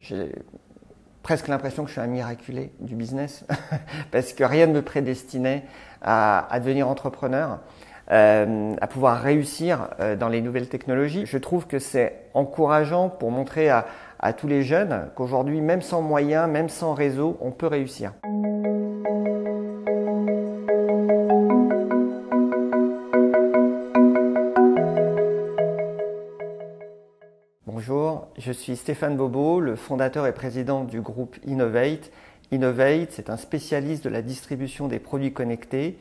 J'ai presque l'impression que je suis un miraculé du business parce que rien ne me prédestinait à devenir entrepreneur, à pouvoir réussir dans les nouvelles technologies. Je trouve que c'est encourageant pour montrer à tous les jeunes qu'aujourd'hui, même sans moyens, même sans réseau, on peut réussir. Bonjour, je suis Stéphane Bobo, le fondateur et président du groupe Innovate. Innovate, c'est un spécialiste de la distribution des produits connectés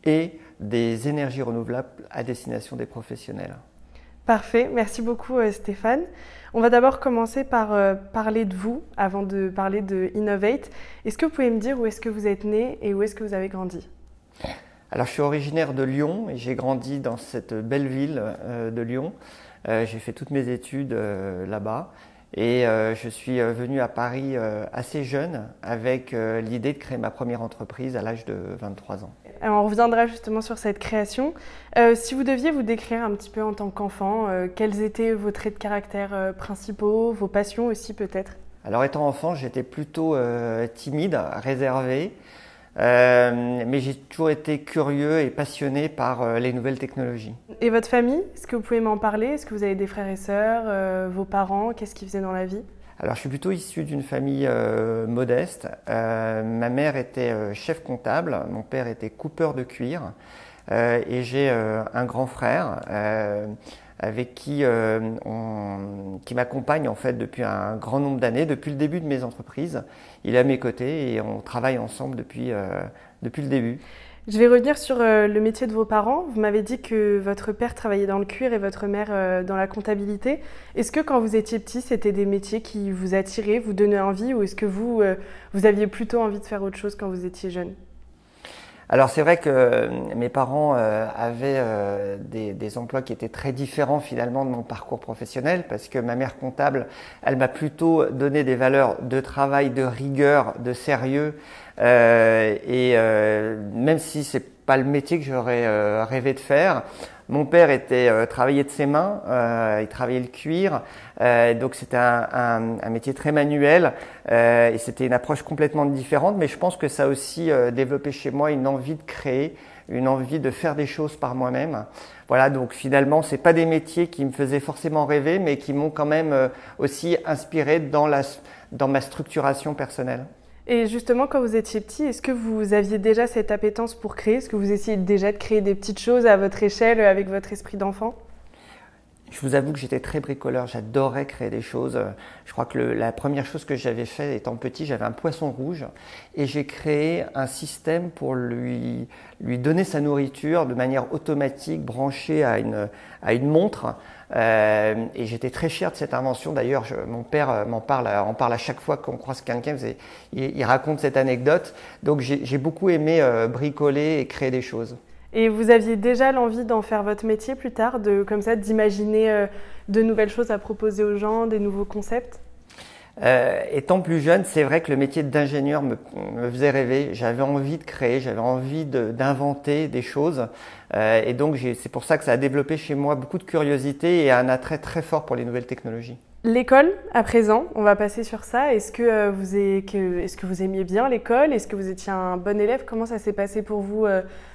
et des énergies renouvelables à destination des professionnels. Parfait, merci beaucoup Stéphane. On va d'abord commencer par parler de vous avant de parler de Innovate. Est-ce que vous pouvez me dire où est-ce que vous êtes né et où est-ce que vous avez grandi ? Alors je suis originaire de Lyon et j'ai grandi dans cette belle ville de Lyon. J'ai fait toutes mes études là-bas et je suis venu à Paris assez jeune avec l'idée de créer ma première entreprise à l'âge de 23 ans. Alors, on reviendra justement sur cette création. Si vous deviez vous décrire un petit peu en tant qu'enfant, quels étaient vos traits de caractère principaux, vos passions aussi peut-être ? Alors étant enfant, j'étais plutôt timide, réservé. Mais j'ai toujours été curieux et passionné par les nouvelles technologies. Et votre famille, est-ce que vous pouvez m'en parler ? Est-ce que vous avez des frères et sœurs, vos parents, qu'est-ce qu'ils faisaient dans la vie ? Alors je suis plutôt issu d'une famille modeste. Ma mère était chef comptable, mon père était coupeur de cuir et j'ai un grand frère avec qui m'accompagne en fait depuis un grand nombre d'années, depuis le début de mes entreprises. Il est à mes côtés et on travaille ensemble depuis le début. Je vais revenir sur le métier de vos parents. Vous m'avez dit que votre père travaillait dans le cuir et votre mère dans la comptabilité. Est-ce que quand vous étiez petit, c'était des métiers qui vous attiraient, vous donnaient envie, ou est-ce que vous aviez plutôt envie de faire autre chose quand vous étiez jeune ? Alors c'est vrai que mes parents avaient des emplois qui étaient très différents finalement de mon parcours professionnel, parce que ma mère comptable, elle m'a plutôt donné des valeurs de travail, de rigueur, de sérieux, et même si c'est pas le métier que j'aurais rêvé de faire. Mon père travaillait de ses mains, il travaillait le cuir, donc c'était un métier très manuel et c'était une approche complètement différente, mais je pense que ça a aussi développé chez moi une envie de créer, une envie de faire des choses par moi-même. Voilà, donc finalement, c'est pas des métiers qui me faisaient forcément rêver, mais qui m'ont quand même aussi inspiré dans ma structuration personnelle. Et justement, quand vous étiez petit, est-ce que vous aviez déjà cette appétence pour créer ? Est-ce que vous essayez déjà de créer des petites choses à votre échelle avec votre esprit d'enfant ? Je vous avoue que j'étais très bricoleur, j'adorais créer des choses. Je crois que la première chose que j'avais fait étant petit, j'avais un poisson rouge et j'ai créé un système pour lui donner sa nourriture de manière automatique, branchée à une montre. Et j'étais très fier de cette invention. D'ailleurs, mon père en parle à chaque fois qu'on croise quelqu'un. Il raconte cette anecdote. Donc j'ai beaucoup aimé bricoler et créer des choses. Et vous aviez déjà l'envie d'en faire votre métier plus tard, d'imaginer de nouvelles choses à proposer aux gens, des nouveaux concepts ? Étant plus jeune, c'est vrai que le métier d'ingénieur me faisait rêver. J'avais envie de créer, j'avais envie d'inventer des choses. Et donc, c'est pour ça que ça a développé chez moi beaucoup de curiosité et un attrait très fort pour les nouvelles technologies. L'école, à présent, on va passer sur ça. Est-ce que vous aimiez bien l'école ? Est-ce que vous étiez un bon élève ? Comment ça s'est passé pour vous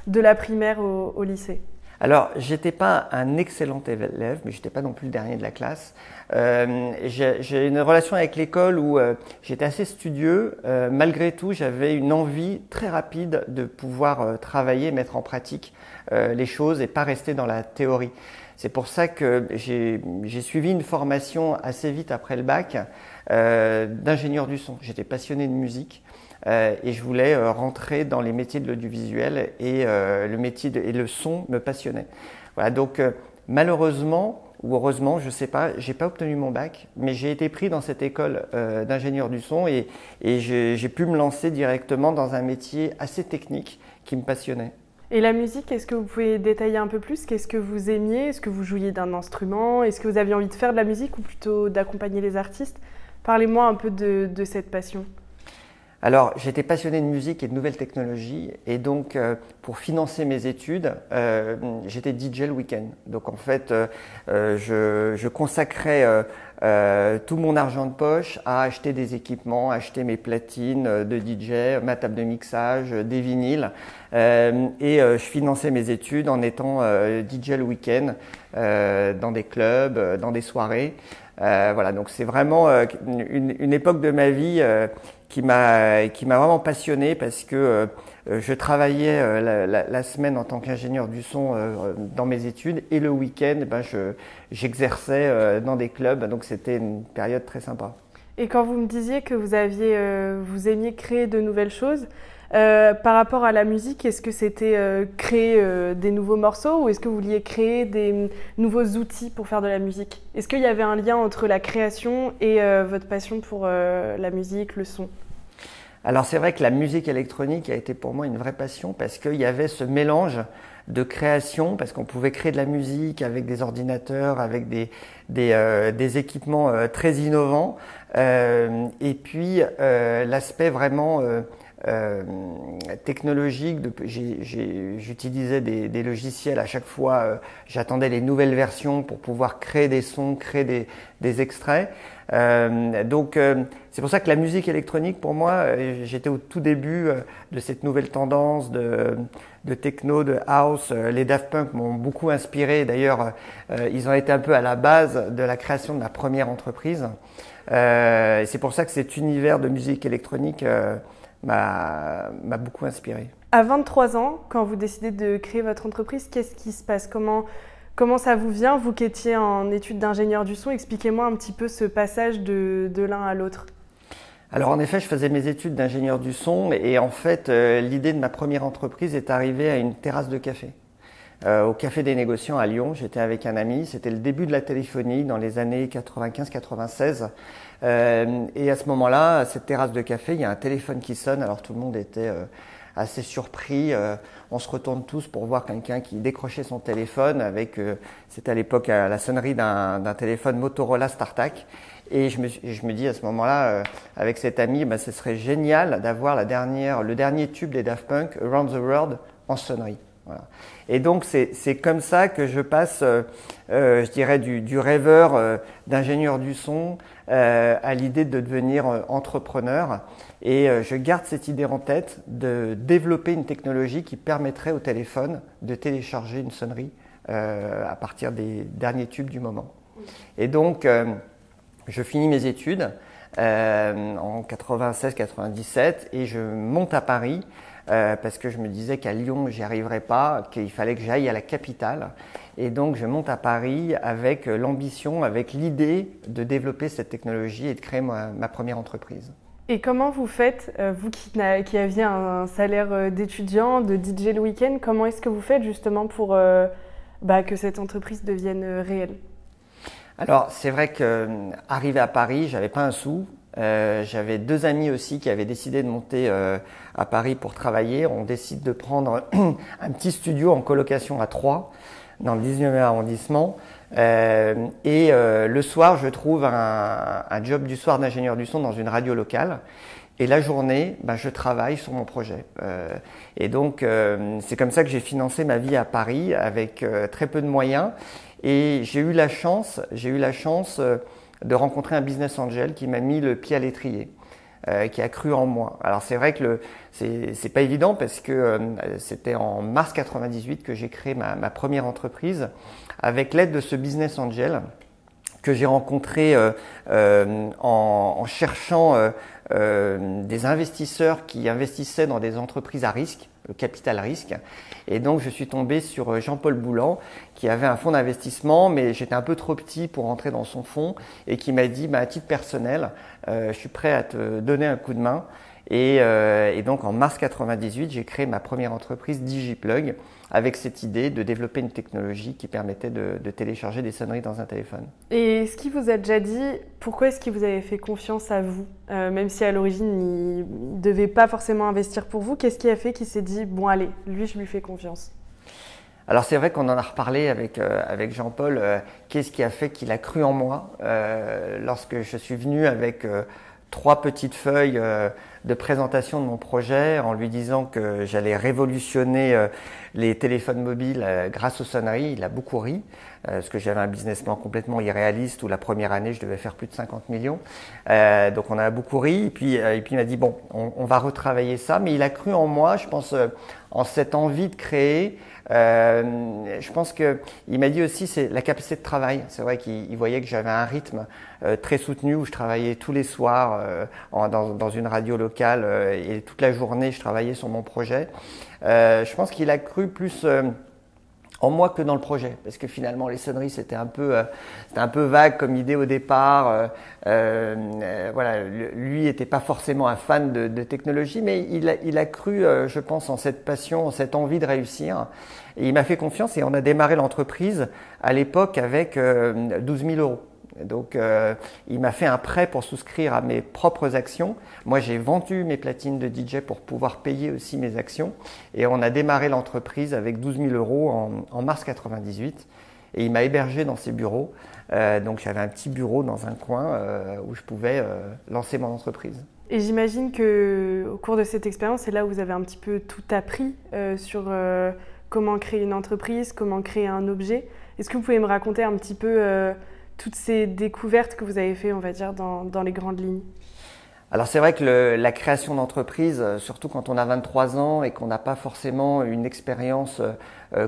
de la primaire au lycée ? Alors, j'étais pas un excellent élève, mais j'étais pas non plus le dernier de la classe. J'ai une relation avec l'école où j'étais assez studieux. Malgré tout, j'avais une envie très rapide de pouvoir travailler, mettre en pratique les choses et pas rester dans la théorie. C'est pour ça que j'ai suivi une formation assez vite après le bac d'ingénieur du son. J'étais passionné de musique. Et je voulais rentrer dans les métiers de l'audiovisuel et le son me passionnait. Voilà, donc malheureusement ou heureusement, je sais pas, j'ai pas obtenu mon bac, mais j'ai été pris dans cette école d'ingénieur du son et j'ai pu me lancer directement dans un métier assez technique qui me passionnait. Et la musique, est-ce que vous pouvez détailler un peu plus ? Qu'est-ce que vous aimiez ? Est-ce que vous jouiez d'un instrument ? Est-ce que vous aviez envie de faire de la musique ou plutôt d'accompagner les artistes ? Parlez-moi un peu de cette passion. Alors, j'étais passionné de musique et de nouvelles technologies, et donc pour financer mes études, j'étais DJ le week-end. Donc en fait, je consacrais tout mon argent de poche à acheter des équipements, acheter mes platines de DJ, ma table de mixage, des vinyles, et je finançais mes études en étant DJ le week-end dans des clubs, dans des soirées. Voilà, donc c'est vraiment une époque de ma vie qui m'a vraiment passionné parce que je travaillais la semaine en tant qu'ingénieur du son dans mes études et le week-end j'exerçais dans des clubs, donc c'était une période très sympa. Et quand vous me disiez que vous aimiez créer de nouvelles choses, par rapport à la musique, est-ce que c'était créer des nouveaux morceaux ou est-ce que vous vouliez créer des nouveaux outils pour faire de la musique? Est-ce qu'il y avait un lien entre la création et votre passion pour la musique, le son? Alors c'est vrai que la musique électronique a été pour moi une vraie passion parce qu'il y avait ce mélange de création, parce qu'on pouvait créer de la musique avec des ordinateurs, avec des équipements très innovants, et puis l'aspect vraiment technologique. J'utilisais des logiciels à chaque fois, j'attendais les nouvelles versions pour pouvoir créer des sons, créer des extraits. Donc c'est pour ça que la musique électronique, pour moi, j'étais au tout début de cette nouvelle tendance de techno, de house. Les Daft Punk m'ont beaucoup inspiré. D'ailleurs, ils ont été un peu à la base de la création de ma première entreprise. C'est pour ça que cet univers de musique électronique m'a beaucoup inspiré. À 23 ans, quand vous décidez de créer votre entreprise, qu'est-ce qui se passe? Comment ça vous vient, vous qui étiez en études d'ingénieur du son? Expliquez-moi un petit peu ce passage de l'un à l'autre. Alors en effet, je faisais mes études d'ingénieur du son et en fait, l'idée de ma première entreprise est arrivée à une terrasse de café. Au Café des Négociants à Lyon, j'étais avec un ami, c'était le début de la téléphonie dans les années 95-96. Et à ce moment-là, à cette terrasse de café, il y a un téléphone qui sonne, alors tout le monde était assez surpris. On se retourne tous pour voir quelqu'un qui décrochait son téléphone avec, c'était à l'époque la sonnerie d'un téléphone Motorola StarTAC. Et je me dis à ce moment-là, avec cet ami, ce serait génial d'avoir le dernier tube des Daft Punk, Around the World, en sonnerie. Voilà. Et donc c'est comme ça que je passe, je dirais, du rêveur d'ingénieur du son à l'idée de devenir entrepreneur. Et je garde cette idée en tête de développer une technologie qui permettrait au téléphone de télécharger une sonnerie à partir des derniers tubes du moment. Et donc je finis mes études en 96-97 et je monte à Paris. Parce que je me disais qu'à Lyon, j'y arriverais pas, qu'il fallait que j'aille à la capitale. Et donc, je monte à Paris avec l'ambition, avec l'idée de développer cette technologie et de créer ma première entreprise. Et comment vous faites, vous qui aviez un salaire d'étudiant, de DJ le week-end, comment est-ce que vous faites justement pour que cette entreprise devienne réelle? Alors, c'est vrai qu'arrivé à Paris, j'avais pas un sou. J'avais deux amis aussi qui avaient décidé de monter à Paris pour travailler. On décide de prendre un petit studio en colocation à Troyes, dans le 19e arrondissement. Le soir, je trouve un job du soir d'ingénieur du son dans une radio locale. Et la journée, je travaille sur mon projet. Et donc, c'est comme ça que j'ai financé ma vie à Paris avec très peu de moyens. Et j'ai eu la chance de rencontrer un business angel qui m'a mis le pied à l'étrier, qui a cru en moi. Alors c'est vrai que c'est pas évident parce que c'était en mars 98 que j'ai créé ma première entreprise avec l'aide de ce business angel que j'ai rencontré en cherchant des investisseurs qui investissaient dans des entreprises à risque, le capital risque. Et donc, je suis tombé sur Jean-Paul Boulan, qui avait un fonds d'investissement, mais j'étais un peu trop petit pour rentrer dans son fonds et qui m'a dit, à titre personnel, je suis prêt à te donner un coup de main. Et donc, en mars 98, j'ai créé ma première entreprise DigiPlug avec cette idée de développer une technologie qui permettait de télécharger des sonneries dans un téléphone. Et est-ce qu'il vous a déjà dit pourquoi est-ce qu'il vous avait fait confiance à vous, même si à l'origine il ne devait pas forcément investir pour vous? Qu'est-ce qui a fait qu'il s'est dit bon allez, lui je lui fais confiance? Alors c'est vrai qu'on en a reparlé avec Jean-Paul. Qu'est-ce qui a fait qu'il a cru en moi lorsque je suis venu avec 3 petites feuilles de présentation de mon projet en lui disant que j'allais révolutionner les téléphones mobiles grâce aux sonneries. Il a beaucoup ri, parce que j'avais un business plan complètement irréaliste où la première année, je devais faire plus de 50 millions. Donc on a beaucoup ri. Et puis il m'a dit, bon, on va retravailler ça. Mais il a cru en moi, je pense, en cette envie de créer. Je pense que il m'a dit aussi c'est la capacité de travail. C'est vrai qu'il voyait que j'avais un rythme très soutenu où je travaillais tous les soirs dans une radio locale et toute la journée je travaillais sur mon projet. Je pense qu'il a cru plus en moi que dans le projet, parce que finalement les sonneries c'était un peu vague comme idée au départ. Voilà, lui était pas forcément un fan de technologie, mais il a cru, je pense, en cette passion, en cette envie de réussir. Et il m'a fait confiance et on a démarré l'entreprise à l'époque avec 12 000 euros. Donc, il m'a fait un prêt pour souscrire à mes propres actions. Moi, j'ai vendu mes platines de DJ pour pouvoir payer aussi mes actions. Et on a démarré l'entreprise avec 12 000 euros en mars 98. Et il m'a hébergé dans ses bureaux. Donc, j'avais un petit bureau dans un coin où je pouvais lancer mon entreprise. Et j'imagine qu'au cours de cette expérience, c'est là où vous avez un petit peu tout appris sur comment créer une entreprise, comment créer un objet. Est-ce que vous pouvez me raconter un petit peu toutes ces découvertes que vous avez fait, on va dire, dans les grandes lignes? Alors c'est vrai que la création d'entreprise, surtout quand on a 23 ans et qu'on n'a pas forcément une expérience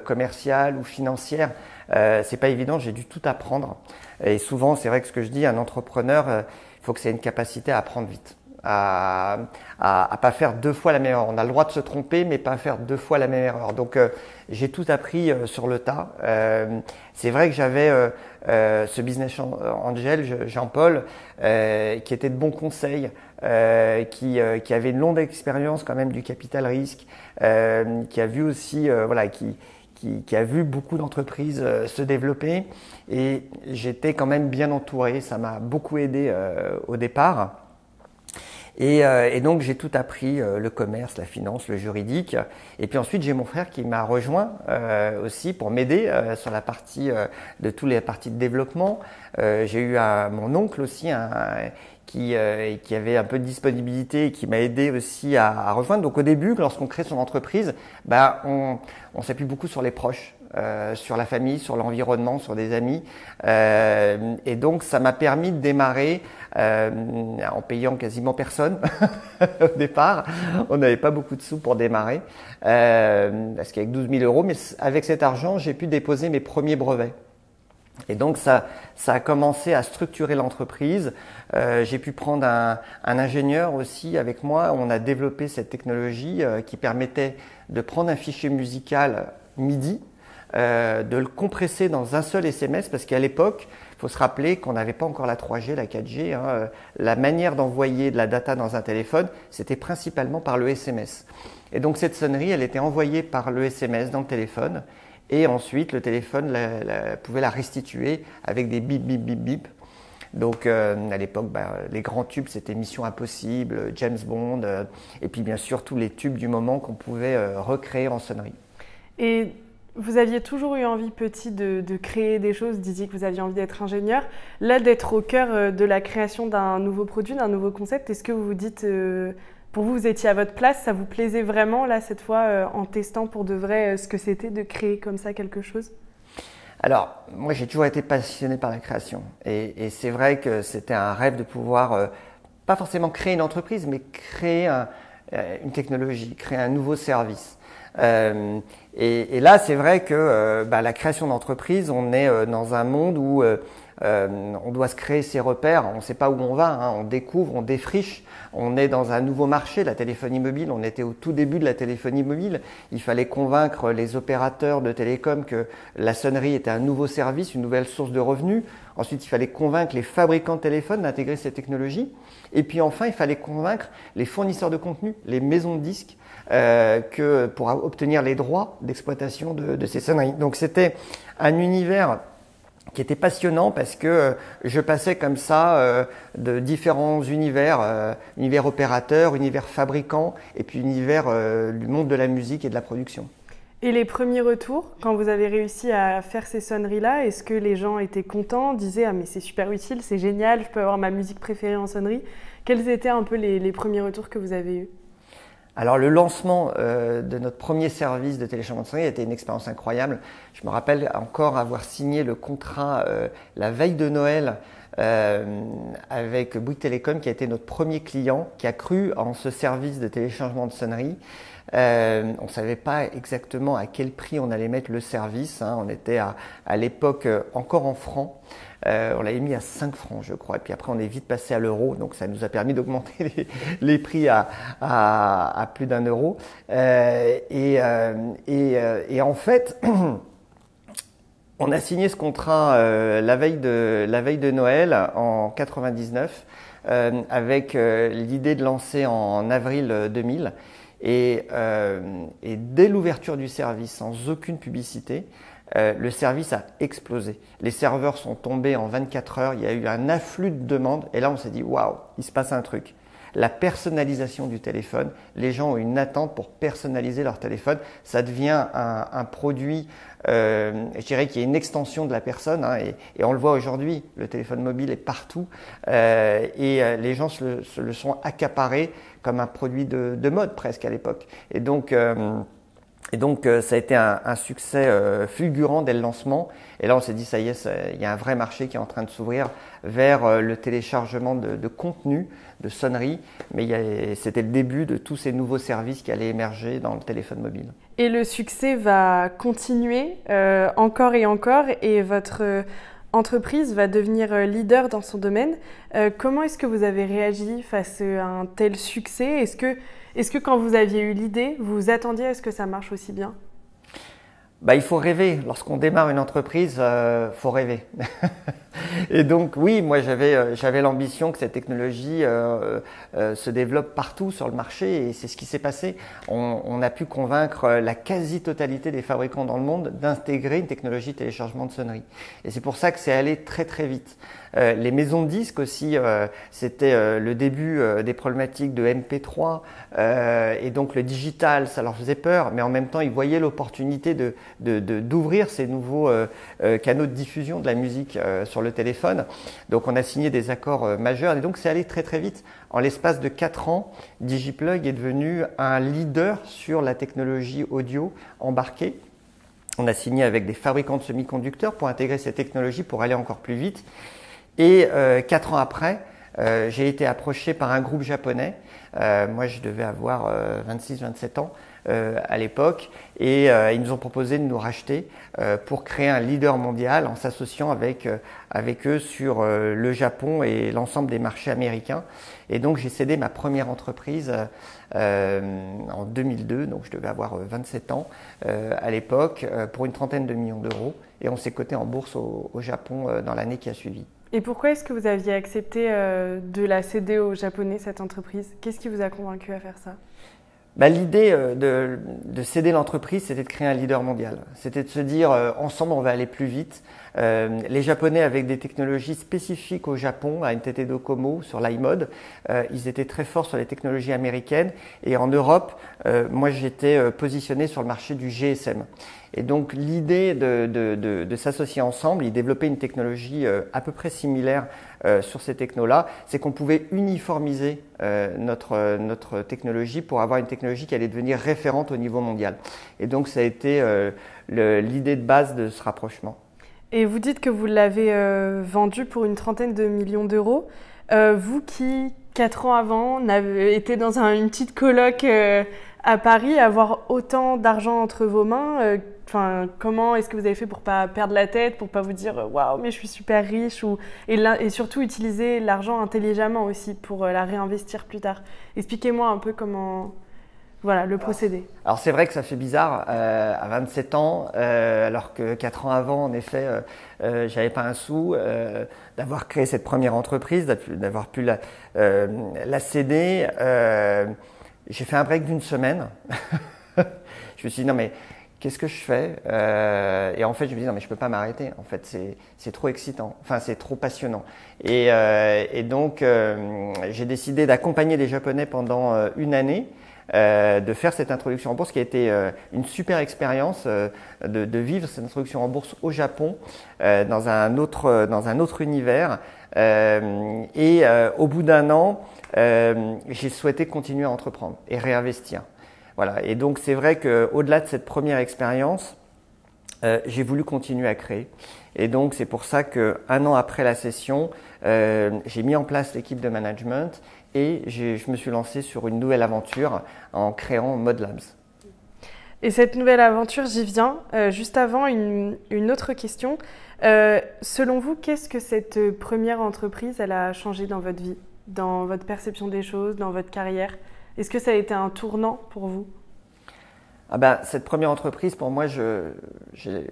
commerciale ou financière, c'est pas évident, j'ai dû tout apprendre. Et souvent, c'est vrai que ce que je dis, un entrepreneur, il faut que c'est une capacité à apprendre vite. À pas faire deux fois la même erreur. On a le droit de se tromper, mais pas faire deux fois la même erreur. Donc, j'ai tout appris sur le tas. C'est vrai que j'avais ce business angel, Jean-Paul, qui était de bons conseils, qui avait une longue expérience quand même du capital risque, qui a vu aussi, voilà, qui a vu beaucoup d'entreprises se développer. Et j'étais quand même bien entouré. Ça m'a beaucoup aidé au départ. Et donc j'ai tout appris, le commerce, la finance, le juridique. Et puis ensuite j'ai mon frère qui m'a rejoint aussi pour m'aider sur la partie de toutes les parties de développement. J'ai eu mon oncle aussi qui avait un peu de disponibilité et qui m'a aidé aussi à rejoindre. Donc au début, lorsqu'on crée son entreprise, on s'appuie beaucoup sur les proches. Sur la famille, sur l'environnement, sur des amis. Et donc, ça m'a permis de démarrer en payant quasiment personne au départ. On n'avait pas beaucoup de sous pour démarrer, parce qu'avec 12 000 euros, mais avec cet argent, j'ai pu déposer mes premiers brevets. Et donc, ça a commencé à structurer l'entreprise. J'ai pu prendre un ingénieur aussi avec moi. On a développé cette technologie qui permettait de prendre un fichier musical MIDI, de le compresser dans un seul SMS, parce qu'à l'époque, il faut se rappeler qu'on n'avait pas encore la 3G, la 4G. La manière d'envoyer de la data dans un téléphone, c'était principalement par le SMS. Et donc cette sonnerie, elle était envoyée par le SMS dans le téléphone, et ensuite le téléphone pouvait la restituer avec des bip, bip, bip, bip. Donc à l'époque, les grands tubes, c'était Mission Impossible, James Bond, et puis bien sûr tous les tubes du moment qu'on pouvait recréer en sonnerie. Et vous aviez toujours eu envie petit de créer des choses, vous disiez que vous aviez envie d'être ingénieur. Là, d'être au cœur de la création d'un nouveau produit, d'un nouveau concept, est-ce que vous vous dites, pour vous, vous étiez à votre place, ça vous plaisait vraiment, là, cette fois, en testant pour de vrai ce que c'était de créer comme ça quelque chose? Alors, moi, j'ai toujours été passionné par la création. Et c'est vrai que c'était un rêve de pouvoir, pas forcément créer une entreprise, mais créer une technologie, créer un nouveau service. Et là, c'est vrai que la création d'entreprise, on est dans un monde où on doit se créer ses repères. On ne sait pas où on va, on découvre, on défriche. On est dans un nouveau marché, la téléphonie mobile. On était au tout début de la téléphonie mobile. Il fallait convaincre les opérateurs de télécom que la sonnerie était un nouveau service, une nouvelle source de revenus. Ensuite, il fallait convaincre les fabricants de téléphones d'intégrer ces technologies. Et puis enfin, il fallait convaincre les fournisseurs de contenu, les maisons de disques, que pour obtenir les droits d'exploitation de ces sonneries. Donc c'était un univers qui était passionnant parce que je passais comme ça de différents univers, univers opérateur, univers fabricant et puis univers du monde de la musique et de la production. Et les premiers retours, quand vous avez réussi à faire ces sonneries-là, est-ce que les gens étaient contents, disaient « Ah mais c'est super utile, c'est génial, je peux avoir ma musique préférée en sonnerie ». Quels étaient un peu les premiers retours que vous avez eus? Alors le lancement de notre premier service de téléchargement de sonnerie a été une expérience incroyable. Je me rappelle encore avoir signé le contrat la veille de Noël avec Bouygues Télécom, qui a été notre premier client, qui a cru en ce service de téléchargement de sonnerie. On ne savait pas exactement à quel prix on allait mettre le service. On était à l'époque encore en francs. On l'avait mis à 5 francs, je crois. Et puis après, on est vite passé à l'euro. Donc, ça nous a permis d'augmenter les prix à plus d'1 euro. Et en fait, on a signé ce contrat la veille de Noël en 99 avec l'idée de lancer en avril 2000. Et dès l'ouverture du service, sans aucune publicité, le service a explosé. Les serveurs sont tombés en 24 heures, il y a eu un afflux de demandes et là on s'est dit waouh, il se passe un truc. La personnalisation du téléphone, les gens ont une attente pour personnaliser leur téléphone, ça devient un produit, je dirais qui est une extension de la personne et on le voit aujourd'hui, le téléphone mobile est partout et les gens se le sont accaparés comme un produit de mode presque à l'époque. Et donc ça a été un succès fulgurant dès le lancement. Et là, on s'est dit, ça y est, il y a un vrai marché qui est en train de s'ouvrir vers le téléchargement de contenu, de sonneries. Mais c'était le début de tous ces nouveaux services qui allaient émerger dans le téléphone mobile. Et le succès va continuer encore et encore. Et votre entreprise va devenir leader dans son domaine. Comment est-ce que vous avez réagi face à un tel succès? Est-ce que quand vous aviez eu l'idée, vous vous attendiez à ce que ça marche aussi bien? Il faut rêver. Lorsqu'on démarre une entreprise, faut rêver. Et donc oui, moi j'avais l'ambition que cette technologie se développe partout sur le marché et c'est ce qui s'est passé. On a pu convaincre la quasi-totalité des fabricants dans le monde d'intégrer une technologie de téléchargement de sonnerie. Et c'est pour ça que c'est allé très très vite. Les maisons de disques aussi, c'était le début des problématiques de MP3 et donc le digital, ça leur faisait peur, mais en même temps ils voyaient l'opportunité d'ouvrir ces nouveaux canaux de diffusion de la musique sur le téléphone. Donc on a signé des accords majeurs et donc c'est allé très très vite. En l'espace de 4 ans, Digiplug est devenu un leader sur la technologie audio embarquée. On a signé avec des fabricants de semi-conducteurs pour intégrer ces technologies pour aller encore plus vite. Et 4 ans après, j'ai été approché par un groupe japonais. Moi, je devais avoir 26-27 ans à l'époque. Et ils nous ont proposé de nous racheter pour créer un leader mondial en s'associant avec eux sur le Japon et l'ensemble des marchés américains. Et donc, j'ai cédé ma première entreprise en 2002. Donc, je devais avoir 27 ans à l'époque pour une trentaine de millions d'euros. Et on s'est coté en bourse au Japon dans l'année qui a suivi. Et pourquoi est-ce que vous aviez accepté de la céder aux Japonais, cette entreprise? Qu'est-ce qui vous a convaincu à faire ça? L'idée de céder l'entreprise, c'était de créer un leader mondial. C'était de se dire, ensemble, on va aller plus vite. Les Japonais, avec des technologies spécifiques au Japon, à NTT Docomo, sur l'iMode, ils étaient très forts sur les technologies américaines. Et en Europe, moi, j'étais positionné sur le marché du GSM. Et donc, l'idée de s'associer ensemble, ils développaient une technologie à peu près similaire sur ces technos-là, c'est qu'on pouvait uniformiser notre technologie pour avoir une technologie qui allait devenir référente au niveau mondial. Et donc, ça a été l'idée de base de ce rapprochement. Et vous dites que vous l'avez vendu pour une trentaine de millions d'euros. Vous qui, 4 ans avant, été dans une petite coloc à Paris, avoir autant d'argent entre vos mains, comment est-ce que vous avez fait pour pas perdre la tête, pour pas vous dire waouh, mais je suis super riche, et surtout utiliser l'argent intelligemment aussi pour la réinvestir plus tard. Expliquez-moi un peu comment, le procédé. Alors c'est vrai que ça fait bizarre à 27 ans, alors que 4 ans avant, en effet, j'avais pas un sou, d'avoir créé cette première entreprise, d'avoir pu la céder. J'ai fait un break d'une semaine. Je me suis dit non mais qu'est-ce que je fais et en fait je me dis non mais je peux pas m'arrêter. En fait c'est trop excitant. Enfin c'est trop passionnant. Et donc j'ai décidé d'accompagner les Japonais pendant une année de faire cette introduction en bourse qui a été une super expérience de vivre cette introduction en bourse au Japon dans un autre univers. Au bout d'un an, j'ai souhaité continuer à entreprendre et réinvestir. Voilà. Et donc c'est vrai qu'au-delà de cette première expérience, j'ai voulu continuer à créer. Et donc c'est pour ça qu'un an après la session, j'ai mis en place l'équipe de management et je me suis lancé sur une nouvelle aventure en créant ModLabs. Et cette nouvelle aventure, j'y viens. Juste avant, une autre question. Selon vous, qu'est-ce que cette première entreprise elle a changé dans votre vie, dans votre perception des choses, dans votre carrière? Est-ce que ça a été un tournant pour vous? Cette première entreprise, pour moi, j'ai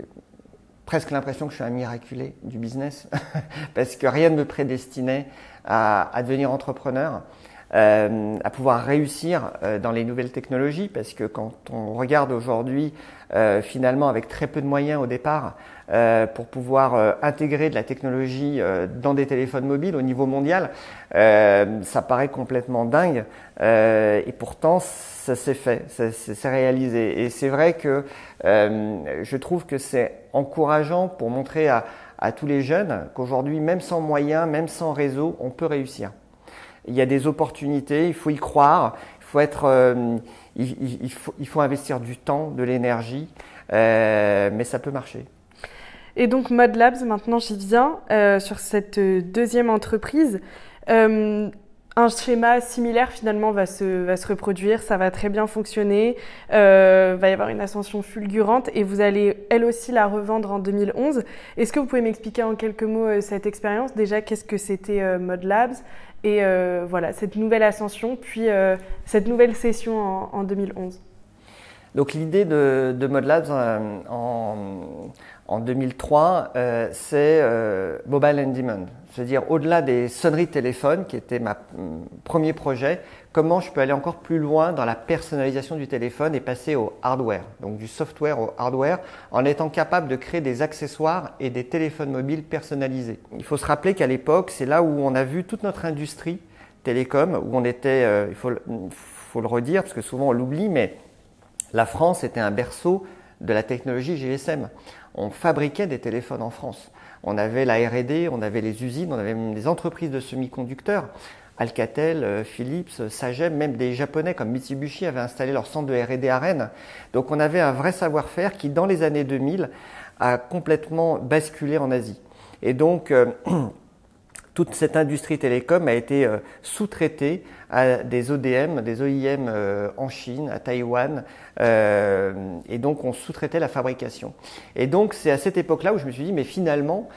presque l'impression que je suis un miraculé du business parce que rien ne me prédestinait à devenir entrepreneur, à pouvoir réussir dans les nouvelles technologies parce que quand on regarde aujourd'hui, finalement avec très peu de moyens au départ, pour pouvoir intégrer de la technologie dans des téléphones mobiles au niveau mondial, ça paraît complètement dingue et pourtant ça s'est fait, ça s'est réalisé. Et c'est vrai que je trouve que c'est encourageant pour montrer à tous les jeunes qu'aujourd'hui, même sans moyens, même sans réseau, on peut réussir. Il y a des opportunités, il faut y croire, il faut investir du temps, de l'énergie, mais ça peut marcher. Et donc ModLabs, maintenant j'y viens, sur cette deuxième entreprise. Un schéma similaire finalement va se reproduire, ça va très bien fonctionner, va y avoir une ascension fulgurante et vous allez elle aussi la revendre en 2011. Est-ce que vous pouvez m'expliquer en quelques mots cette expérience? Déjà, qu'est-ce que c'était ModLabs et voilà, cette nouvelle ascension, puis cette nouvelle session en 2011? Donc l'idée de ModLabs en 2003, c'est Mobile on Demand. C'est-à-dire au-delà des sonneries de téléphone, qui était mon premier projet, comment je peux aller encore plus loin dans la personnalisation du téléphone et passer au hardware, donc du software au hardware, en étant capable de créer des accessoires et des téléphones mobiles personnalisés. Il faut se rappeler qu'à l'époque, c'est là où on a vu toute notre industrie télécom, où on était, il faut le redire, parce que souvent on l'oublie, mais la France était un berceau de la technologie GSM. On fabriquait des téléphones en France. On avait la R&D, on avait les usines, on avait même des entreprises de semi-conducteurs. Alcatel, Philips, Sagem, même des Japonais comme Mitsubishi avaient installé leur centre de R&D à Rennes. Donc on avait un vrai savoir-faire qui, dans les années 2000, a complètement basculé en Asie. Et donc, toute cette industrie télécom a été sous-traitée à des ODM, des OIM en Chine, à Taïwan, et donc on sous-traitait la fabrication. Et donc c'est à cette époque-là où je me suis dit, mais finalement,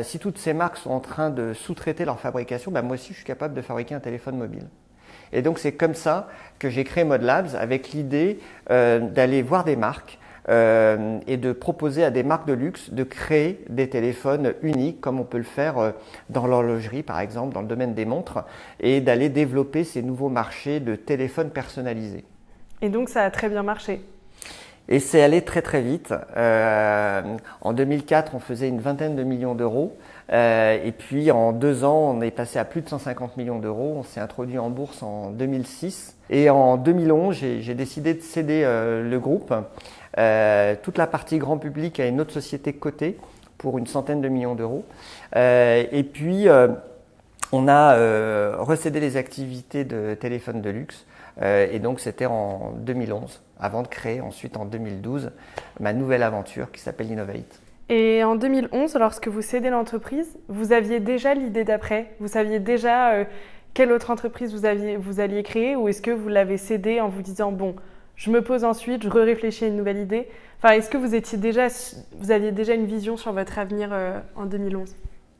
si toutes ces marques sont en train de sous-traiter leur fabrication, moi aussi je suis capable de fabriquer un téléphone mobile. Et donc c'est comme ça que j'ai créé ModLabs avec l'idée d'aller voir des marques, et de proposer à des marques de luxe de créer des téléphones uniques comme on peut le faire dans l'horlogerie par exemple, dans le domaine des montres, et d'aller développer ces nouveaux marchés de téléphones personnalisés. Et donc ça a très bien marché. Et c'est allé très très vite. En 2004, on faisait une vingtaine de millions d'euros. Et puis en 2 ans, on est passé à plus de 150 millions d'euros. On s'est introduit en bourse en 2006. Et en 2011, j'ai décidé de céder le groupe, toute la partie grand public à une autre société cotée pour une centaine de millions d'euros. Et puis, on a recédé les activités de téléphone de luxe. Et donc, c'était en 2011, avant de créer ensuite en 2012 ma nouvelle aventure qui s'appelle Innovate. Et en 2011, lorsque vous cédez l'entreprise, vous aviez déjà l'idée d'après? Vous saviez déjà quelle autre entreprise vous alliez créer, ou est-ce que vous l'avez cédé en vous disant bon, je me pose ensuite, je réfléchis à une nouvelle idée? Enfin, est-ce que vous aviez déjà une vision sur votre avenir en 2011?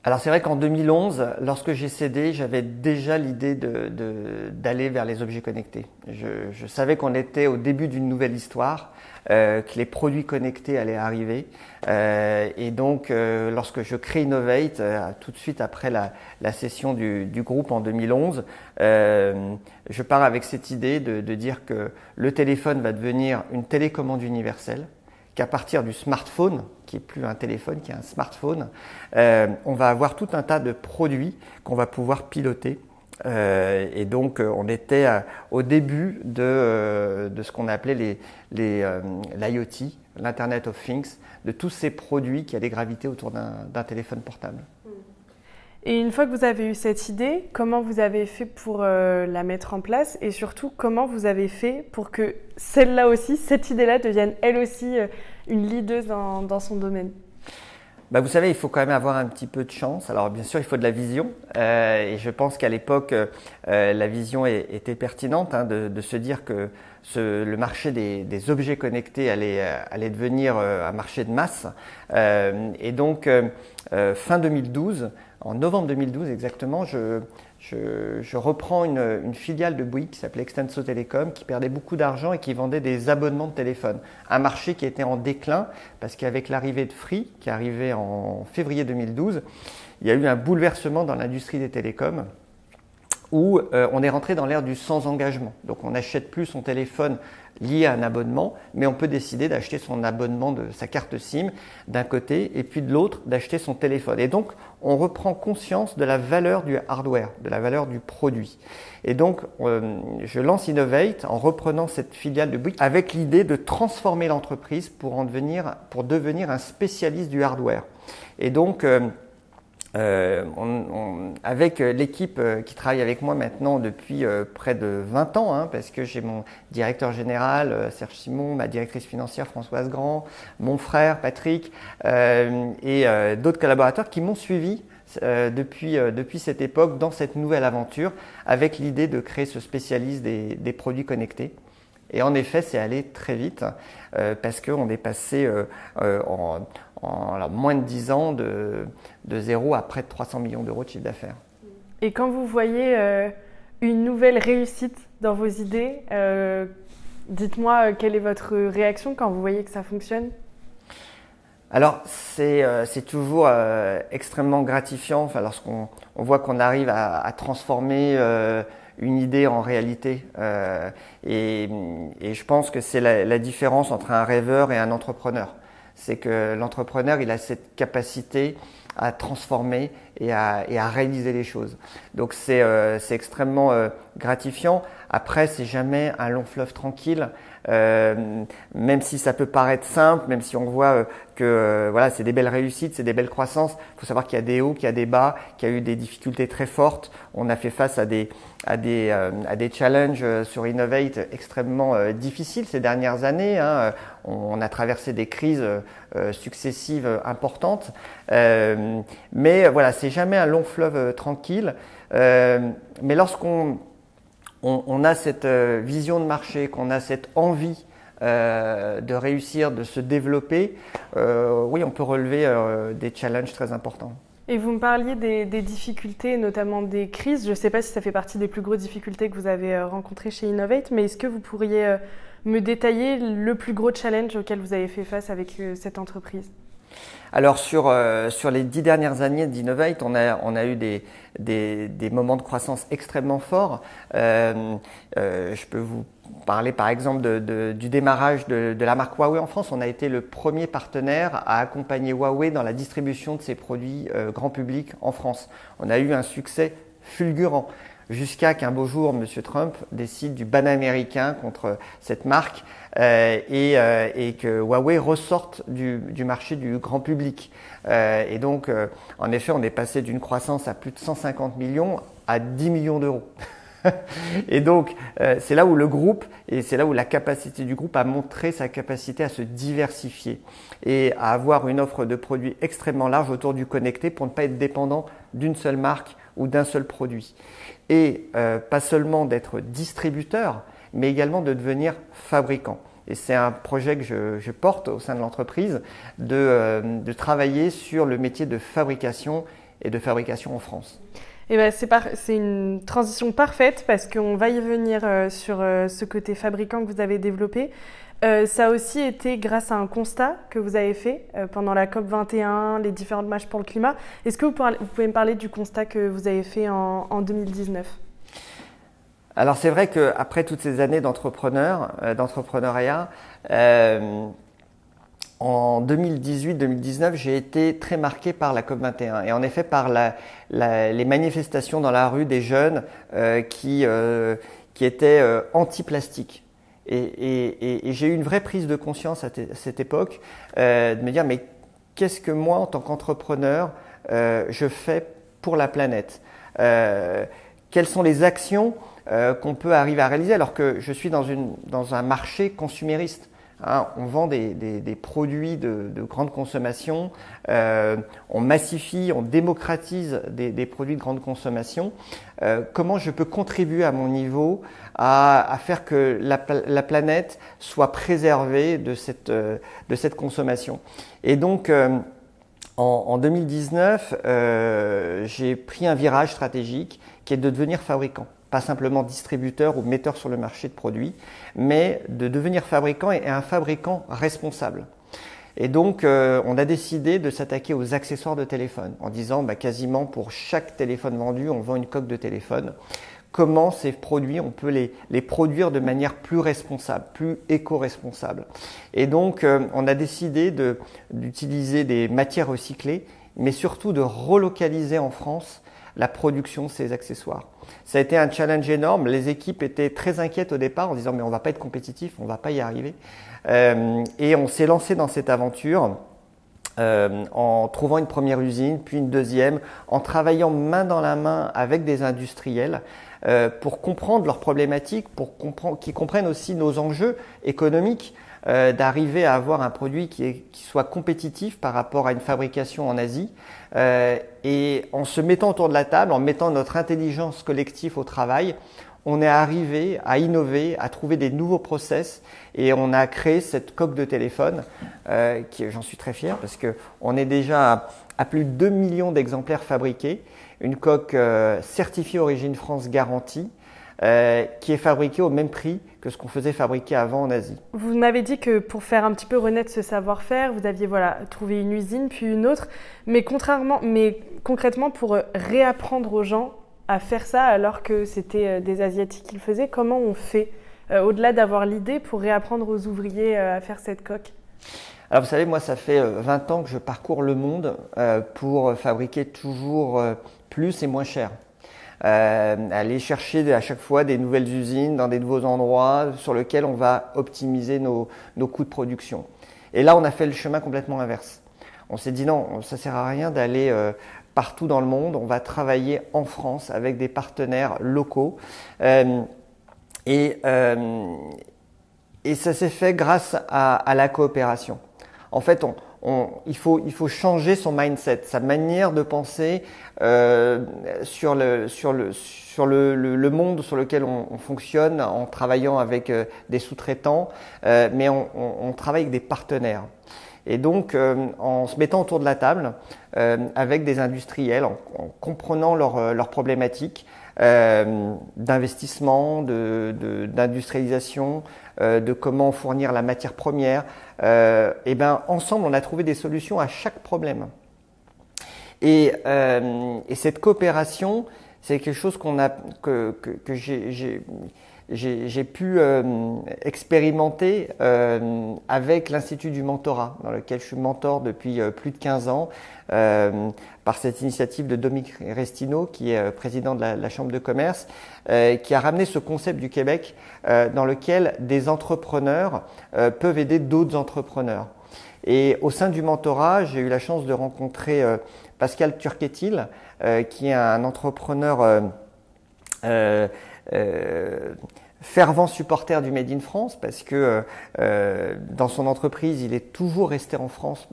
Alors c'est vrai qu'en 2011, lorsque j'ai cédé, j'avais déjà l'idée d'aller vers les objets connectés. Je savais qu'on était au début d'une nouvelle histoire, que les produits connectés allaient arriver. Et donc, lorsque je crée Innovate, tout de suite après la cession du groupe en 2011, je pars avec cette idée de dire que le téléphone va devenir une télécommande universelle, qu'à partir du smartphone, qui est plus un téléphone, qui est un smartphone, on va avoir tout un tas de produits qu'on va pouvoir piloter Et donc, on était au début de ce qu'on appelait l'IoT, l'Internet of Things, de tous ces produits qui allaient graviter autour d'un téléphone portable. Et une fois que vous avez eu cette idée, comment vous avez fait pour la mettre en place et surtout comment vous avez fait pour que celle-là aussi, cette idée-là devienne elle aussi une leaduse dans son domaine? Bah, vous savez, il faut quand même avoir un petit peu de chance. Alors bien sûr, il faut de la vision. Et je pense qu'à l'époque, la vision était pertinente, hein, de se dire que le marché des objets connectés allait devenir un marché de masse. Et donc, fin 2012, en novembre 2012 exactement, je reprends une filiale de Bouygues qui s'appelait Extenso Telecom, qui perdait beaucoup d'argent et qui vendait des abonnements de téléphone. Un marché qui était en déclin parce qu'avec l'arrivée de Free, qui est arrivé en février 2012, il y a eu un bouleversement dans l'industrie des télécoms où on est rentré dans l'ère du sans engagement. Donc on n'achète plus son téléphone lié à un abonnement, mais on peut décider d'acheter son abonnement de sa carte SIM d'un côté et puis de l'autre d'acheter son téléphone. Et donc on reprend conscience de la valeur du hardware, de la valeur du produit. Et donc je lance Innovate en reprenant cette filiale de Bouygues avec l'idée de transformer l'entreprise pour devenir un spécialiste du hardware. Et donc avec l'équipe qui travaille avec moi maintenant depuis près de 20 ans, hein, parce que j'ai mon directeur général Serge Simon, ma directrice financière Françoise Grand, mon frère Patrick et d'autres collaborateurs qui m'ont suivi depuis cette époque dans cette nouvelle aventure avec l'idée de créer ce spécialiste des produits connectés. Et en effet, c'est allé très vite parce qu'on est passé en moins de 10 ans de 0 à près de 300 millions d'euros de chiffre d'affaires. Et quand vous voyez une nouvelle réussite dans vos idées, dites-moi quelle est votre réaction quand vous voyez que ça fonctionne? Alors, c'est toujours extrêmement gratifiant lorsqu'on voit qu'on arrive à transformer une idée en réalité. Et je pense que c'est la différence entre un rêveur et un entrepreneur. C'est que l'entrepreneur, il a cette capacité à transformer et à réaliser les choses. Donc c'est extrêmement gratifiant. Après, c'est jamais un long fleuve tranquille. Même si ça peut paraître simple, même si on voit que voilà, c'est des belles réussites, c'est des belles croissances. Il faut savoir qu'il y a des hauts, qu'il y a des bas, qu'il y a eu des difficultés très fortes. On a fait face à des challenges sur Innovate extrêmement difficiles ces dernières années. Hein. On a traversé des crises successives importantes, mais voilà, c'est jamais un long fleuve tranquille. Mais lorsqu'on a cette vision de marché, qu'on a cette envie de réussir, de se développer, oui, on peut relever des challenges très importants. Et vous me parliez des difficultés, notamment des crises. Je ne sais pas si ça fait partie des plus grosses difficultés que vous avez rencontrées chez Innovate, mais est-ce que vous pourriez me détailler le plus gros challenge auquel vous avez fait face avec cette entreprise? Alors sur les 10 dernières années d'Innovate, on a eu des moments de croissance extrêmement forts. Je peux vous parler par exemple du démarrage de la marque Huawei en France. On a été le premier partenaire à accompagner Huawei dans la distribution de ses produits grand public en France. On a eu un succès fulgurant. Jusqu'à qu'un beau jour, M. Trump décide du ban américain contre cette marque et que Huawei ressorte du marché du grand public. Et donc, en effet, on est passé d'une croissance à plus de 150 millions à 10 millions d'euros. Et donc, c'est là où le groupe, et c'est là où la capacité du groupe a montré sa capacité à se diversifier et à avoir une offre de produits extrêmement large autour du connecté pour ne pas être dépendant d'une seule marque ou d'un seul produit. Et pas seulement d'être distributeur, mais également de devenir fabricant. Et c'est un projet que je porte au sein de l'entreprise, de travailler sur le métier de fabrication et de fabrication en France. Eh ben, c'est une transition parfaite parce qu'on va y venir sur ce côté fabricant que vous avez développé. Ça a aussi été grâce à un constat que vous avez fait pendant la COP21, les différentes marches pour le climat. Est-ce que vous pouvez me parler du constat que vous avez fait en 2019 ? Alors c'est vrai qu'après toutes ces années d'entrepreneuriat, En 2018-2019, j'ai été très marqué par la COP21 et en effet par les manifestations dans la rue des jeunes qui étaient anti-plastique. Et j'ai eu une vraie prise de conscience à cette époque de me dire mais qu'est-ce que moi en tant qu'entrepreneur je fais pour la planète, quelles sont les actions qu'on peut arriver à réaliser alors que je suis dans un marché consumériste. Hein, on vend des produits de grande consommation, on massifie, on démocratise des produits de grande consommation. Comment je peux contribuer à mon niveau à faire que la planète soit préservée de cette consommation. Et donc, en 2019, j'ai pris un virage stratégique qui est de devenir fabricant. Pas simplement distributeur ou metteur sur le marché de produits, mais de devenir fabricant et un fabricant responsable. Et donc, on a décidé de s'attaquer aux accessoires de téléphone en disant quasiment pour chaque téléphone vendu, on vend une coque de téléphone. Comment ces produits, on peut les produire de manière plus responsable, plus éco-responsable. Et donc, on a décidé d'utiliser des matières recyclées, mais surtout de relocaliser en France la production de ces accessoires. Ça a été un challenge énorme. Les équipes étaient très inquiètes au départ en disant mais on va pas être compétitif, on va pas y arriver. Et on s'est lancé dans cette aventure en trouvant une première usine, puis une deuxième, en travaillant main dans la main avec des industriels pour comprendre leurs problématiques, qu'ils comprennent aussi nos enjeux économiques, d'arriver à avoir un produit qui soit compétitif par rapport à une fabrication en Asie. Et en se mettant autour de la table, en mettant notre intelligence collective au travail, on est arrivé à innover, à trouver des nouveaux process et on a créé cette coque de téléphone qui, j'en suis très fier parce qu'on est déjà à plus de 2 millions d'exemplaires fabriqués, une coque certifiée Origine France garantie qui est fabriquée au même prix que ce qu'on faisait fabriquer avant en Asie. Vous m'avez dit que pour faire un petit peu renaître ce savoir-faire, vous aviez trouvé une usine puis une autre, mais concrètement pour réapprendre aux gens à faire ça alors que c'était des Asiatiques qui le faisaient, comment on fait au-delà d'avoir l'idée pour réapprendre aux ouvriers à faire cette coque? Alors vous savez, moi ça fait 20 ans que je parcours le monde pour fabriquer toujours plus et moins cher. Aller chercher à chaque fois des nouvelles usines dans des nouveaux endroits sur lesquels on va optimiser nos coûts de production. Et là, on a fait le chemin complètement inverse. On s'est dit non, ça sert à rien d'aller partout dans le monde. On va travailler en France avec des partenaires locaux. Et ça s'est fait grâce à la coopération. En fait, il faut changer son mindset, sa manière de penser sur le monde sur lequel on fonctionne en travaillant avec des sous-traitants, mais on travaille avec des partenaires. Et donc, en se mettant autour de la table avec des industriels, en comprenant leurs problématiques d'investissement, d'industrialisation, de comment fournir la matière première, et ensemble, on a trouvé des solutions à chaque problème. Et cette coopération, c'est quelque chose que j'ai pu expérimenter avec l'Institut du mentorat, dans lequel je suis mentor depuis plus de 15 ans, par cette initiative de Dominique Restineau, qui est président de la Chambre de commerce, qui a ramené ce concept du Québec dans lequel des entrepreneurs peuvent aider d'autres entrepreneurs. Et au sein du mentorat, j'ai eu la chance de rencontrer Pascal Turquetil, qui est un entrepreneur fervent supporter du Made in France parce que dans son entreprise, il est toujours resté en France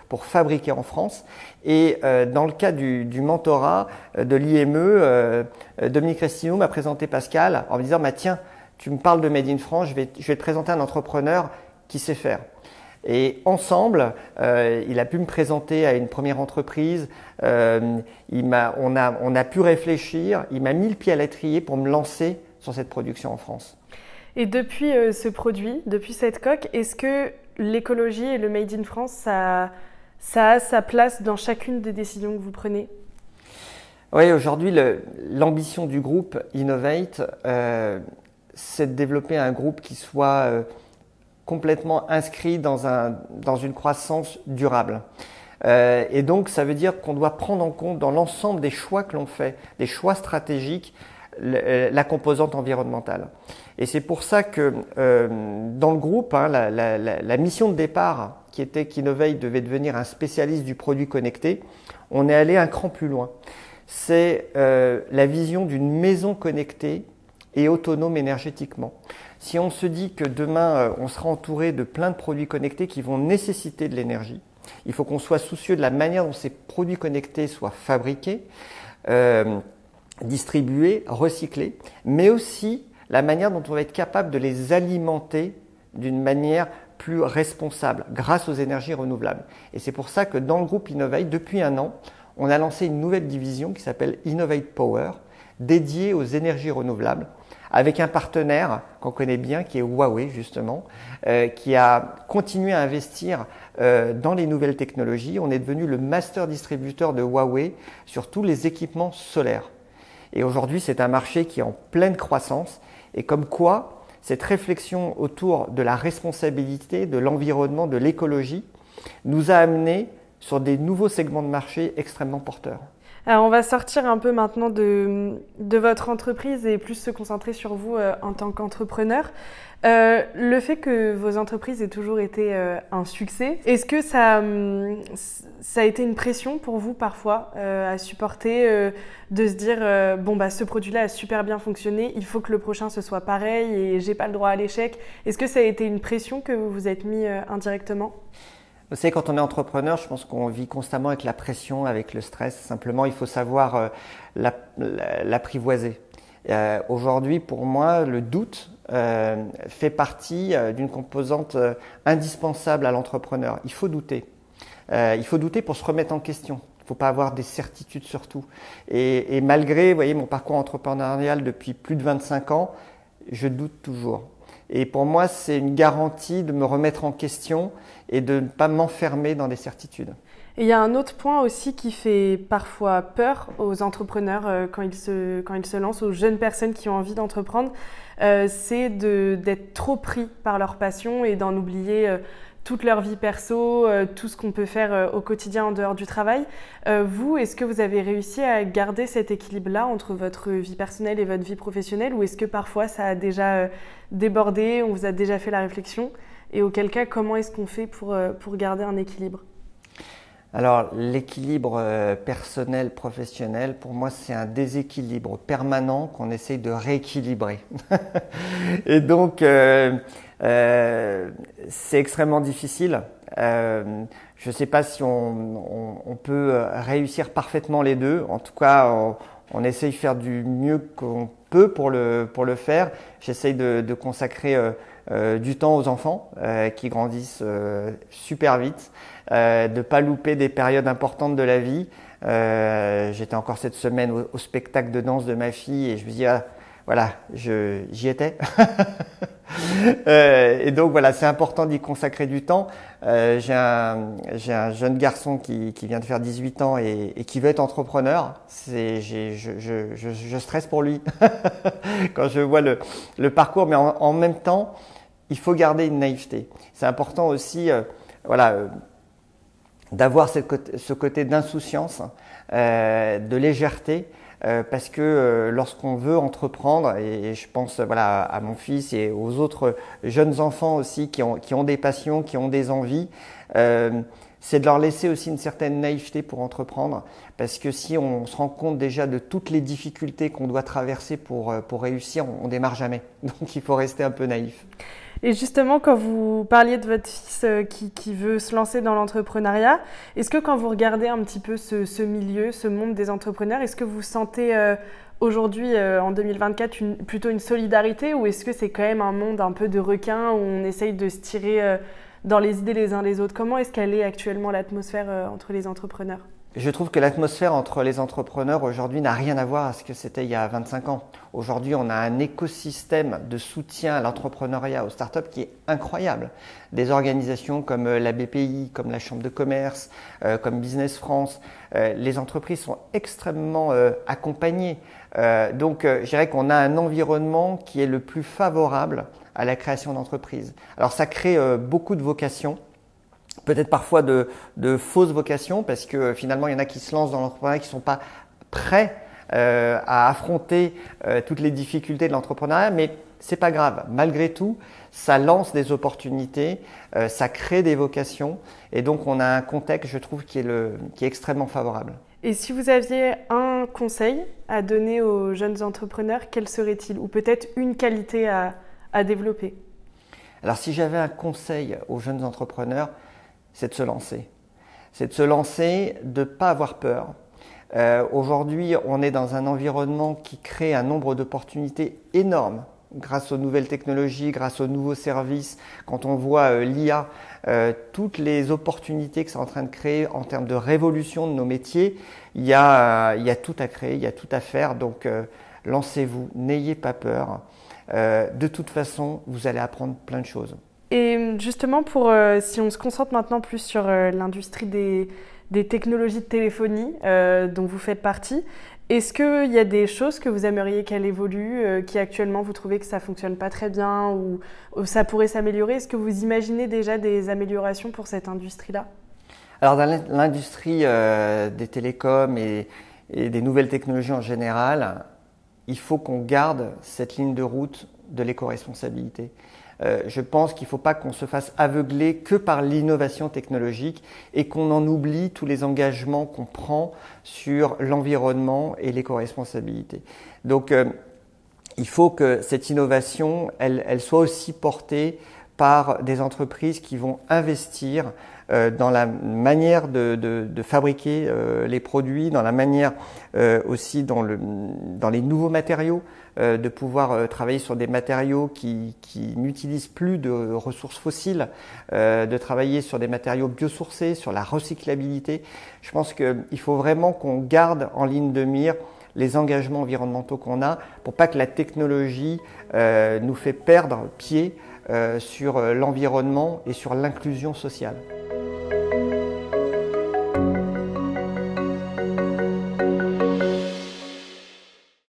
pour fabriquer en France. Et dans le cas du mentorat de l'IME, Dominique Restineau m'a présenté Pascal en me disant tiens, tu me parles de Made in France, je vais te présenter un entrepreneur qui sait faire. Et ensemble, il a pu me présenter à une première entreprise. On a pu réfléchir. Il m'a mis le pied à l'étrier pour me lancer sur cette production en France. Et depuis ce produit, depuis cette coque, est-ce que l'écologie et le Made in France, ça a sa place dans chacune des décisions que vous prenez? Oui, aujourd'hui, l'ambition du groupe Innovate, c'est de développer un groupe qui soit complètement inscrit dans une croissance durable. Et donc, ça veut dire qu'on doit prendre en compte dans l'ensemble des choix que l'on fait, des choix stratégiques, la composante environnementale. Et c'est pour ça que dans le groupe, la mission de départ qui était qu'Innovate devait devenir un spécialiste du produit connecté, on est allé un cran plus loin. C'est la vision d'une maison connectée et autonome énergétiquement. Si on se dit que demain, on sera entouré de plein de produits connectés qui vont nécessiter de l'énergie, il faut qu'on soit soucieux de la manière dont ces produits connectés soient fabriqués, distribués, recyclés, mais aussi la manière dont on va être capable de les alimenter d'une manière plus responsable grâce aux énergies renouvelables. Et c'est pour ça que dans le groupe Innovate, depuis un an, on a lancé une nouvelle division qui s'appelle Innovate Power, dédiée aux énergies renouvelables, avec un partenaire qu'on connaît bien, qui est Huawei justement, qui a continué à investir dans les nouvelles technologies. On est devenu le master distributeur de Huawei sur tous les équipements solaires. Et aujourd'hui, c'est un marché qui est en pleine croissance. Et comme quoi, cette réflexion autour de la responsabilité, de l'environnement, de l'écologie, nous a amené sur des nouveaux segments de marché extrêmement porteurs. Alors on va sortir un peu maintenant de votre entreprise et plus se concentrer sur vous en tant qu'entrepreneur. Le fait que vos entreprises aient toujours été un succès, est-ce que ça a été une pression pour vous parfois à supporter, de se dire ce produit-là a super bien fonctionné, il faut que le prochain ce soit pareil et j'ai pas le droit à l'échec. Est-ce que ça a été une pression que vous vous êtes mis indirectement ? Vous savez, quand on est entrepreneur, je pense qu'on vit constamment avec la pression, avec le stress. Simplement, il faut savoir l'apprivoiser. Aujourd'hui, pour moi, le doute fait partie d'une composante indispensable à l'entrepreneur. Il faut douter. Il faut douter pour se remettre en question. Il ne faut pas avoir des certitudes sur tout. Et malgré, vous voyez, mon parcours entrepreneurial depuis plus de 25 ans, je doute toujours. Et pour moi, c'est une garantie de me remettre en question et de ne pas m'enfermer dans des certitudes. Et il y a un autre point aussi qui fait parfois peur aux entrepreneurs quand ils se lancent, aux jeunes personnes qui ont envie d'entreprendre, c'est d'être trop pris par leur passion et d'en oublier toute leur vie perso, tout ce qu'on peut faire au quotidien en dehors du travail. Vous, est-ce que vous avez réussi à garder cet équilibre-là entre votre vie personnelle et votre vie professionnelle, ou est-ce que parfois ça a déjà débordé, on vous a déjà fait la réflexion, et auquel cas, comment est-ce qu'on fait pour garder un équilibre ? Alors, l'équilibre personnel-professionnel, pour moi, c'est un déséquilibre permanent qu'on essaye de rééquilibrer. Et donc, c'est extrêmement difficile. Je ne sais pas si on peut réussir parfaitement les deux. En tout cas, on essaye de faire du mieux qu'on peut pour le faire. J'essaye de consacrer du temps aux enfants qui grandissent super vite, de pas louper des périodes importantes de la vie. J'étais encore cette semaine au spectacle de danse de ma fille et je me dis voilà, j'y étais. Et donc voilà, c'est important d'y consacrer du temps. J'ai un jeune garçon qui vient de faire 18 ans et qui veut être entrepreneur. Je stresse pour lui quand je vois le parcours, mais en même temps, il faut garder une naïveté. C'est important aussi, d'avoir ce côté d'insouciance, de légèreté. Parce que lorsqu'on veut entreprendre, et je pense à mon fils et aux autres jeunes enfants aussi qui ont des passions, qui ont des envies, c'est de leur laisser aussi une certaine naïveté pour entreprendre. Parce que si on se rend compte déjà de toutes les difficultés qu'on doit traverser pour réussir, on démarre jamais. Donc il faut rester un peu naïf. Et justement, quand vous parliez de votre fils qui veut se lancer dans l'entrepreneuriat, est-ce que quand vous regardez un petit peu ce milieu, ce monde des entrepreneurs, est-ce que vous sentez aujourd'hui, en 2024, plutôt une solidarité, ou est-ce que c'est quand même un monde un peu de requins où on essaye de se tirer dans les idées les uns les autres ? Comment est-ce qu'elle est actuellement l'atmosphère entre les entrepreneurs ? Je trouve que l'atmosphère entre les entrepreneurs aujourd'hui n'a rien à voir à ce que c'était il y a 25 ans. Aujourd'hui, on a un écosystème de soutien à l'entrepreneuriat, aux startups qui est incroyable. Des organisations comme la BPI, comme la Chambre de commerce, comme Business France, les entreprises sont extrêmement accompagnées. Je dirais qu'on a un environnement qui est le plus favorable à la création d'entreprises. Alors ça crée beaucoup de vocations, peut-être parfois de fausses vocations, parce que finalement il y en a qui se lancent dans l'entrepreneuriat qui ne sont pas prêts à affronter toutes les difficultés de l'entrepreneuriat, mais c'est pas grave. Malgré tout, ça lance des opportunités, ça crée des vocations, et donc on a un contexte, je trouve, qui est extrêmement favorable. Et si vous aviez un conseil à donner aux jeunes entrepreneurs, quel serait-il? Ou peut-être une qualité à développer? Alors si j'avais un conseil aux jeunes entrepreneurs, c'est de se lancer. C'est de se lancer, de ne pas avoir peur. Aujourd'hui, on est dans un environnement qui crée un nombre d'opportunités énormes grâce aux nouvelles technologies, grâce aux nouveaux services. Quand on voit l'IA, toutes les opportunités que c'est en train de créer en termes de révolution de nos métiers, il y a tout à créer, il y a tout à faire. Donc lancez-vous, n'ayez pas peur. De toute façon, vous allez apprendre plein de choses. Et justement, si on se concentre maintenant plus sur l'industrie des technologies de téléphonie dont vous faites partie, est-ce qu'il y a des choses que vous aimeriez qu'elle évolue, qui actuellement vous trouvez que ça ne fonctionne pas très bien ou ça pourrait s'améliorer? Est-ce que vous imaginez déjà des améliorations pour cette industrie-là? Alors dans l'industrie des télécoms et des nouvelles technologies en général, il faut qu'on garde cette ligne de route de l'éco-responsabilité. Je pense qu'il ne faut pas qu'on se fasse aveugler que par l'innovation technologique et qu'on en oublie tous les engagements qu'on prend sur l'environnement et l'éco-responsabilité. Donc il faut que cette innovation, elle soit aussi portée par des entreprises qui vont investir dans la manière de fabriquer les produits, dans la manière aussi dans les nouveaux matériaux, de pouvoir travailler sur des matériaux qui n'utilisent plus de ressources fossiles, de travailler sur des matériaux biosourcés, sur la recyclabilité. Je pense qu'il faut vraiment qu'on garde en ligne de mire les engagements environnementaux qu'on a pour pas que la technologie nous fait perdre pied sur l'environnement et sur l'inclusion sociale.